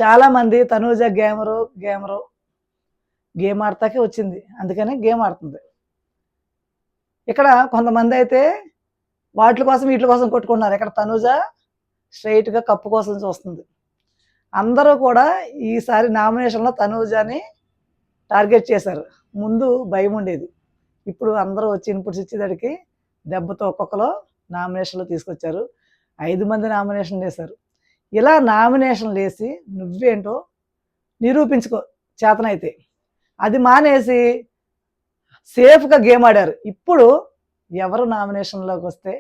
చాలామంది తనూజ గేమ్ ఆడతాకే వచ్చింది, అందుకని గేమ్ ఆడుతుంది. ఇక్కడ కొంతమంది అయితే వాటి కోసం వీటి కోసం కొట్టుకున్నారు. ఇక్కడ తనూజ స్ట్రైట్గా కప్పు కోసం చూస్తుంది. అందరూ కూడా ఈసారి నామినేషన్లో తనూజని టార్గెట్ చేశారు. ముందు భయం ఉండేది, ఇప్పుడు అందరూ వచ్చి ఇన్పుట్స్ ఇచ్చేదానికి దెబ్బతో ఒక్కొక్కరు నామినేషన్లో తీసుకొచ్చారు. 5 మంది నామినేషన్లు వేశారు. ఇలా నామినేషన్లు వేసి నువ్వేంటో నిరూపించుకో చేతనైతే. అది మానేసి సేఫ్గా గేమ్ ఆడారు. ఇప్పుడు ఎవరు నామినేషన్లోకి వస్తే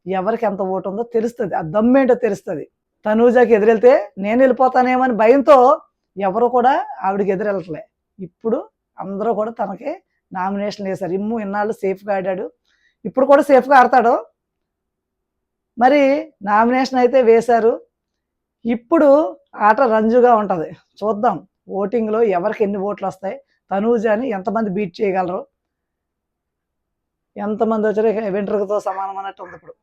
ఎవరికి ఎంత ఓటు ఉందో తెలుస్తుంది, ఆ దమ్మేంటో తెలుస్తుంది. తనూజకి ఎదురెళ్తే నేను వెళ్ళిపోతానేమని భయంతో ఎవరు కూడా ఆవిడకి ఎదురెళ్ళట్లే. ఇప్పుడు అందరూ కూడా తనకి నామినేషన్ వేశారు. ఇన్నాళ్ళు సేఫ్గా ఆడాడు, ఇప్పుడు కూడా సేఫ్గా ఆడతాడు. మరి నామినేషన్ అయితే వేశారు. ఇప్పుడు ఆట రంజుగా ఉంటుంది. చూద్దాం ఓటింగ్లో ఎవరికి ఎన్ని ఓట్లు వస్తాయి, తనూజని ఎంతమంది బీట్ చేయగలరు, ఎంతమంది వచ్చారో వెంట్రుకతో సమానం అన్నట్టు ఉంది ఇప్పుడు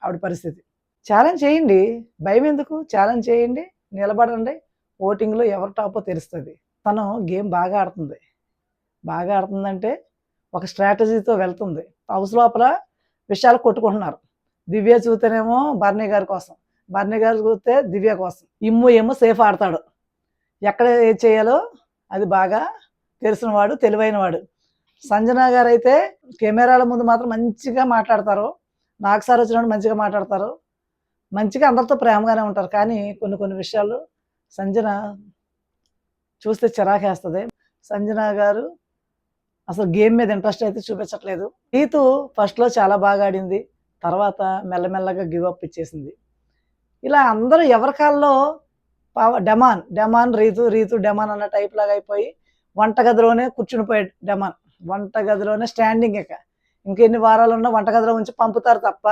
ఆవిడ పరిస్థితి. ఛాలెంజ్ చేయండి, భయం ఎందుకు? ఛాలెంజ్ చేయండి, నిలబడండి. ఓటింగ్లో ఎవరు టాపో తెలుస్తుంది. తను గేమ్ బాగా ఆడుతుందంటే ఒక స్ట్రాటజీతో వెళ్తుంది. హౌస్ లోపల విషయాలు కొట్టుకుంటున్నారు. దివ్య చూస్తేనేమో బర్నీ గారి కోసం, బర్నీ గారు చూస్తే దివ్య కోసం. ఏమో సేఫ్ ఆడతాడు, ఎక్కడ ఏది చేయాలో అది బాగా తెలిసినవాడు, తెలివైనవాడు. సంజన గారు అయితే కెమెరాల ముందు మాత్రం మంచిగా మాట్లాడతారు, నాకు సార్ వచ్చినప్పుడు మంచిగా మాట్లాడతారు, మంచిగా అందరితో ప్రేమగానే ఉంటారు. కానీ కొన్ని విషయాలు సంజన చూస్తే చిరాకేస్తుంది. సంజన గారు అసలు గేమ్ మీద ఇంట్రెస్ట్ అయితే చూపించట్లేదు. రీతు ఫస్ట్లో చాలా బాగా ఆడింది, తర్వాత మెల్లమెల్లగా గివ్ అప్ ఇచ్చేసింది. ఇలా అందరూ ఎవరి కాల్లో డెమాన్ రీతు డెమాన్ అన్న టైప్ లాగా అయిపోయి వంటగదిలోనే కూర్చునిపోయాడు. Demon వంటగదిలోనే standing. ఇంకెన్ని వారాలు ఉన్నా వంటగదిలో ఉంచి పంపుతారు తప్ప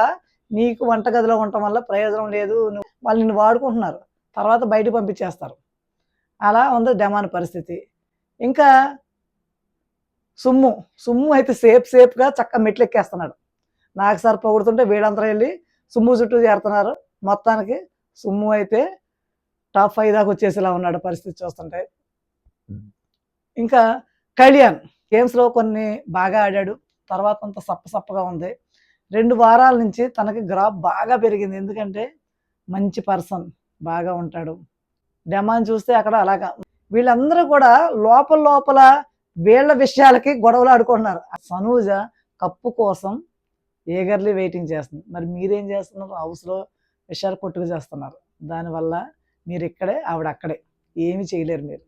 నీకు వంటగదిలో ఉండటం వల్ల ప్రయోజనం లేదు, వాళ్ళు నిన్ను వాడుకుంటున్నారు, తర్వాత బయటకు పంపించేస్తారు. అలా ఉంది డెమాన్ పరిస్థితి. ఇంకా సుమ్ము అయితే సేఫ్గా చక్కగా మెట్లు ఎక్కేస్తున్నాడు. నాకు సార్ పొగుడుతుంటే వీళ్ళందరూ వెళ్ళి సుమ్ము చుట్టూ చేరుతున్నారు. మొత్తానికి సుమ్ము అయితే టాప్ 5 దాకా వచ్చేసేలా ఉన్నాడు పరిస్థితి చూస్తుంటే. ఇంకా కళ్యాణ్ గేమ్స్లో కొన్ని బాగా ఆడాడు, తర్వాత అంత సప్పగా ఉంది. 2 వారాల నుంచి తనకి గ్రాఫ్ బాగా పెరిగింది, ఎందుకంటే మంచి పర్సన్, బాగా ఉంటాడు. డెమాన్ చూస్తే అక్కడ అలాగా. వీళ్ళందరూ కూడా లోపల వీళ్ళ విషయాలకి గొడవలు ఆడుకుంటున్నారు. తనూజ కప్పు కోసం ఏగర్లీ వెయిటింగ్ చేస్తుంది. మరి మీరేం చేస్తున్నారు? హౌస్లో విషయాలు కొట్టుకు చేస్తున్నారు. దానివల్ల మీరు ఇక్కడే, ఆవిడ అక్కడే, ఏమి చేయలేరు మీరు.